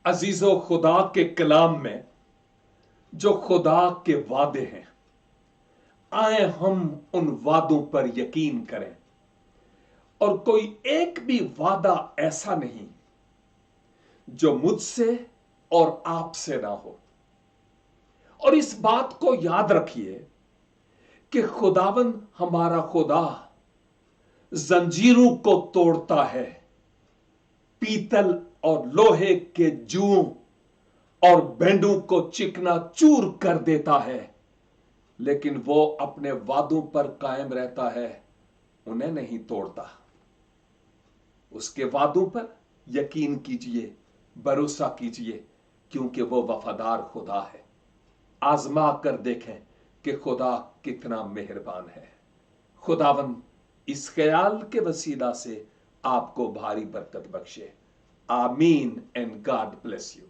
अजीजो, खुदा के कलाम में जो खुदा के वादे हैं, आए हम उन वादों पर यकीन करें। और कोई एक भी वादा ऐसा नहीं जो मुझसे और आपसे ना हो। और इस बात को याद रखिए कि खुदावंद हमारा खुदा जंजीरों को तोड़ता है, पीतल और लोहे के जुओं और बैंडों को चिकना चूर कर देता है, लेकिन वो अपने वादों पर कायम रहता है, उन्हें नहीं तोड़ता। उसके वादों पर यकीन कीजिए, भरोसा कीजिए, क्योंकि वो वफादार खुदा है। आजमा कर देखें कि खुदा कितना मेहरबान है। खुदावन इस ख्याल के वसीला से आपको भारी बरकत बख्शे। आमीन एंड गॉड ब्लेस यू।